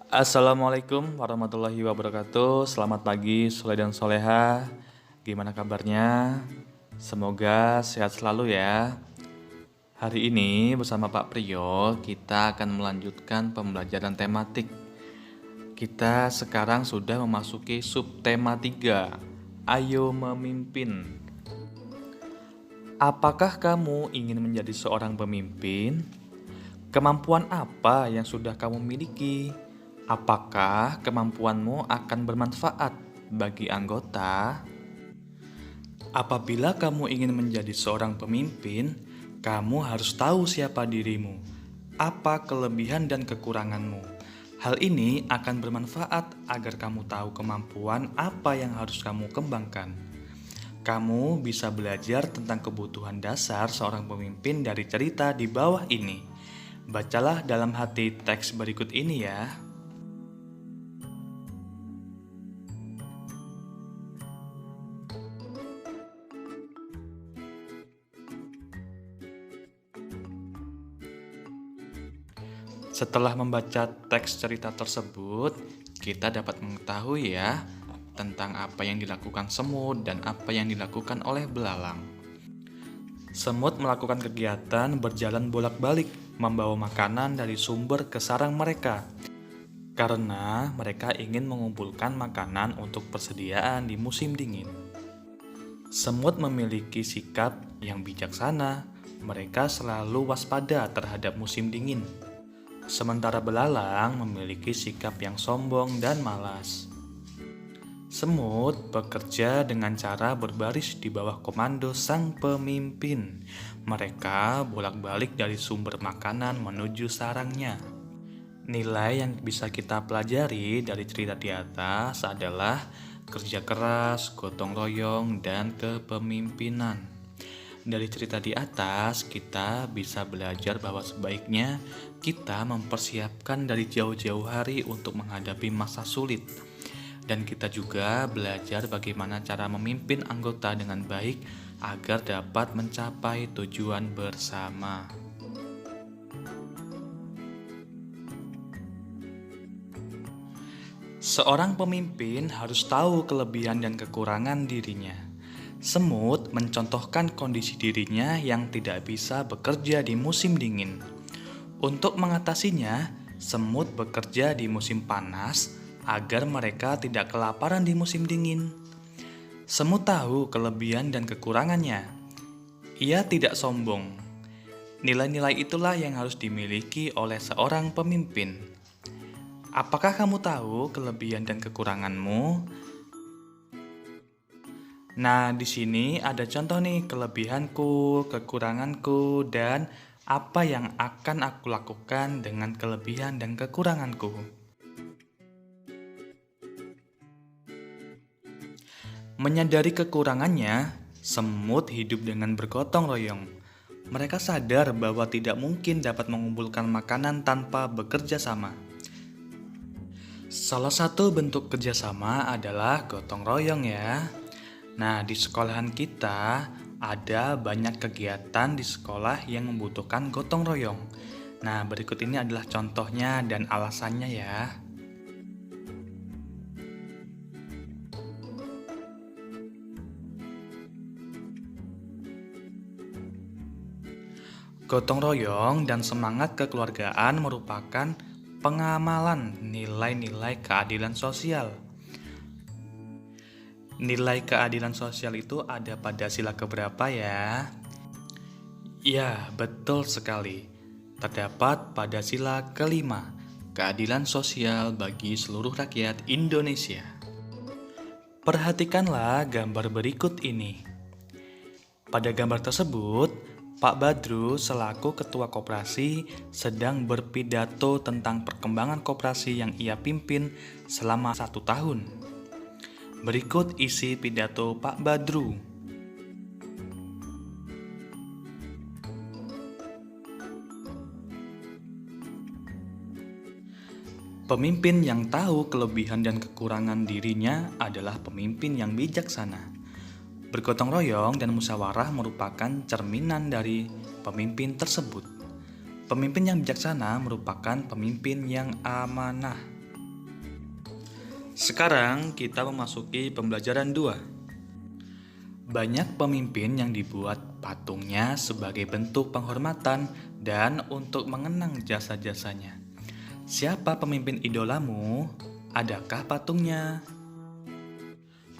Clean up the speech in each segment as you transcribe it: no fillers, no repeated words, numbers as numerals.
Assalamualaikum warahmatullahi wabarakatuh. Selamat pagi Soleh dan Soleha. Gimana kabarnya? Semoga sehat selalu ya. Hari ini bersama Pak Priyo kita akan melanjutkan pembelajaran tematik. Kita sekarang sudah memasuki subtema 3. Ayo memimpin. Apakah kamu ingin menjadi seorang pemimpin? Kemampuan apa yang sudah kamu miliki? Apakah kemampuanmu akan bermanfaat bagi anggota? Apabila kamu ingin menjadi seorang pemimpin, kamu harus tahu siapa dirimu, apa kelebihan dan kekuranganmu. Hal ini akan bermanfaat agar kamu tahu kemampuan apa yang harus kamu kembangkan. Kamu bisa belajar tentang kebutuhan dasar seorang pemimpin dari cerita di bawah ini. Bacalah dalam hati teks berikut ini ya. Setelah membaca teks cerita tersebut, kita dapat mengetahui ya tentang apa yang dilakukan semut dan apa yang dilakukan oleh belalang. Semut melakukan kegiatan berjalan bolak-balik membawa makanan dari sumber ke sarang mereka karena mereka ingin mengumpulkan makanan untuk persediaan di musim dingin. Semut memiliki sikap yang bijaksana, mereka selalu waspada terhadap musim dingin. Sementara belalang memiliki sikap yang sombong dan malas. Semut bekerja dengan cara berbaris di bawah komando sang pemimpin. Mereka bolak-balik dari sumber makanan menuju sarangnya. Nilai yang bisa kita pelajari dari cerita di atas adalah kerja keras, gotong royong, dan kepemimpinan. Dari cerita di atas, kita bisa belajar bahwa sebaiknya kita mempersiapkan dari jauh-jauh hari untuk menghadapi masa sulit. Dan kita juga belajar bagaimana cara memimpin anggota dengan baik agar dapat mencapai tujuan bersama. Seorang pemimpin harus tahu kelebihan dan kekurangan dirinya. Semut mencontohkan kondisi dirinya yang tidak bisa bekerja di musim dingin. Untuk mengatasinya, semut bekerja di musim panas agar mereka tidak kelaparan di musim dingin. Semut tahu kelebihan dan kekurangannya. Ia tidak sombong. Nilai-nilai itulah yang harus dimiliki oleh seorang pemimpin. Apakah kamu tahu kelebihan dan kekuranganmu? Nah, di sini ada contoh nih kelebihanku, kekuranganku, dan apa yang akan aku lakukan dengan kelebihan dan kekuranganku. Menyadari kekurangannya, semut hidup dengan bergotong royong. Mereka sadar bahwa tidak mungkin dapat mengumpulkan makanan tanpa bekerja sama. Salah satu bentuk kerjasama adalah gotong royong ya. Nah, di sekolahan kita ada banyak kegiatan di sekolah yang membutuhkan gotong royong. Nah, berikut ini adalah contohnya dan alasannya ya. Gotong royong dan semangat kekeluargaan merupakan pengamalan nilai-nilai keadilan sosial. Nilai keadilan sosial itu ada pada sila keberapa ya? Ya, betul sekali. Terdapat pada sila kelima, keadilan sosial bagi seluruh rakyat Indonesia. Perhatikanlah gambar berikut ini. Pada gambar tersebut, Pak Badru selaku ketua koperasi sedang berpidato tentang perkembangan koperasi yang ia pimpin selama 1 tahun. Berikut isi pidato Pak Badru. Pemimpin yang tahu kelebihan dan kekurangan dirinya adalah pemimpin yang bijaksana. Bergotong royong dan musyawarah merupakan cerminan dari pemimpin tersebut. Pemimpin yang bijaksana merupakan pemimpin yang amanah. Sekarang kita memasuki pembelajaran 2. Banyak pemimpin yang dibuat patungnya sebagai bentuk penghormatan dan untuk mengenang jasa-jasanya. Siapa pemimpin idolamu? Adakah patungnya?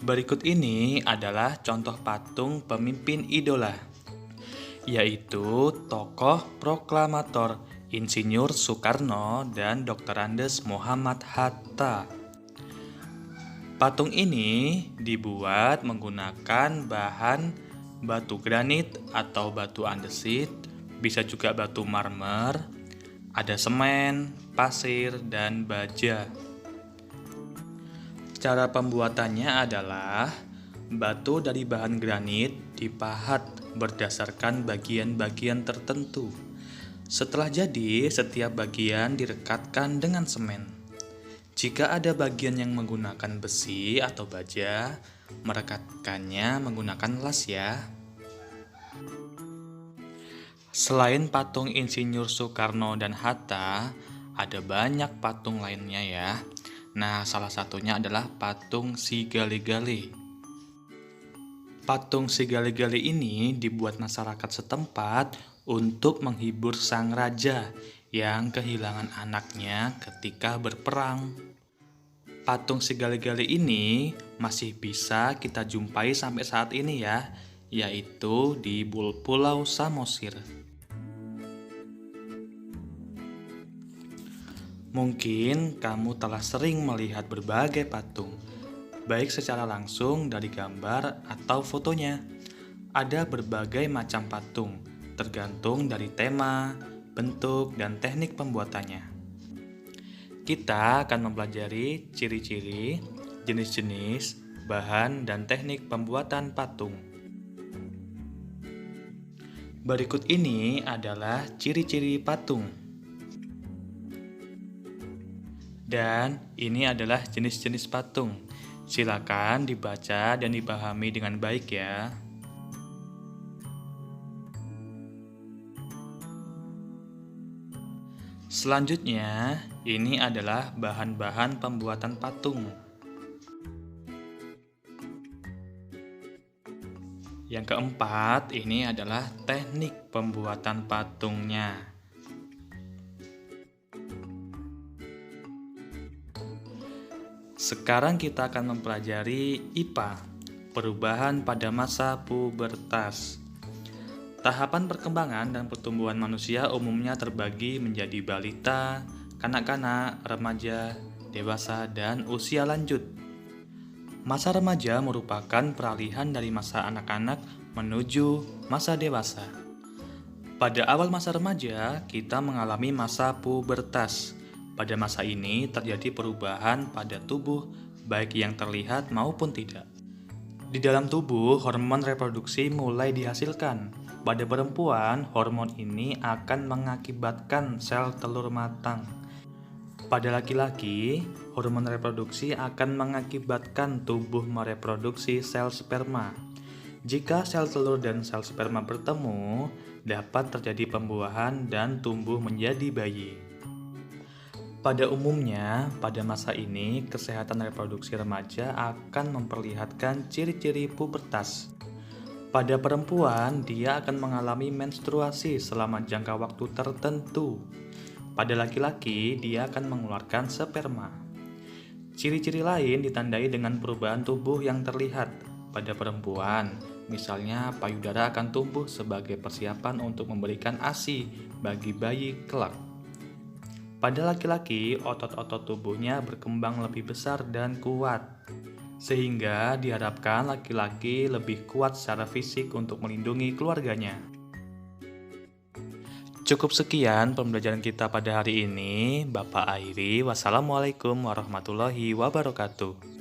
Berikut ini adalah contoh patung pemimpin idola, yaitu tokoh proklamator Insinyur Soekarno dan Dr. Andes Muhammad Hatta. Patung ini dibuat menggunakan bahan batu granit atau batu andesit, bisa juga batu marmer, ada semen, pasir, dan baja. Cara pembuatannya adalah batu dari bahan granit dipahat berdasarkan bagian-bagian tertentu. Setelah jadi, setiap bagian direkatkan dengan semen. Jika ada bagian yang menggunakan besi atau baja, merekatkannya menggunakan las ya. Selain patung Insinyur Soekarno dan Hatta, ada banyak patung lainnya ya. Nah, salah satunya adalah patung Si Gale-Gale. Patung Si Gale-Gale ini dibuat masyarakat setempat untuk menghibur sang raja yang kehilangan anaknya ketika berperang. Patung Si Gale-Gale ini masih bisa kita jumpai sampai saat ini ya, yaitu di Pulau Samosir. Mungkin kamu telah sering melihat berbagai patung, baik secara langsung dari gambar atau fotonya. Ada berbagai macam patung, tergantung dari tema, bentuk, dan teknik pembuatannya. Kita akan mempelajari ciri-ciri, jenis-jenis, bahan, dan teknik pembuatan patung. Berikut ini adalah ciri-ciri patung. Dan ini adalah jenis-jenis patung. Silakan dibaca dan dipahami dengan baik ya. Selanjutnya, ini adalah bahan-bahan pembuatan patung. Yang keempat, ini adalah teknik pembuatan patungnya. Sekarang kita akan mempelajari IPA, perubahan pada masa pubertas. Tahapan perkembangan dan pertumbuhan manusia umumnya terbagi menjadi balita, kanak-kanak, remaja, dewasa, dan usia lanjut. Masa remaja merupakan peralihan dari masa anak-anak menuju masa dewasa. Pada awal masa remaja, kita mengalami masa pubertas. Pada masa ini terjadi perubahan pada tubuh, baik yang terlihat maupun tidak. Di dalam tubuh, hormon reproduksi mulai dihasilkan. Pada perempuan, hormon ini akan mengakibatkan sel telur matang. Pada laki-laki, hormon reproduksi akan mengakibatkan tubuh mereproduksi sel sperma. Jika sel telur dan sel sperma bertemu, dapat terjadi pembuahan dan tumbuh menjadi bayi. Pada umumnya, pada masa ini, kesehatan reproduksi remaja akan memperlihatkan ciri-ciri pubertas. Pada perempuan, dia akan mengalami menstruasi selama jangka waktu tertentu. Pada laki-laki, dia akan mengeluarkan sperma. Ciri-ciri lain ditandai dengan perubahan tubuh yang terlihat. Pada perempuan, misalnya payudara akan tumbuh sebagai persiapan untuk memberikan ASI bagi bayi kelak. Pada laki-laki, otot-otot tubuhnya berkembang lebih besar dan kuat, sehingga diharapkan laki-laki lebih kuat secara fisik untuk melindungi keluarganya. Cukup sekian pembelajaran kita pada hari ini. Bapak akhiri, wassalamualaikum warahmatullahi wabarakatuh.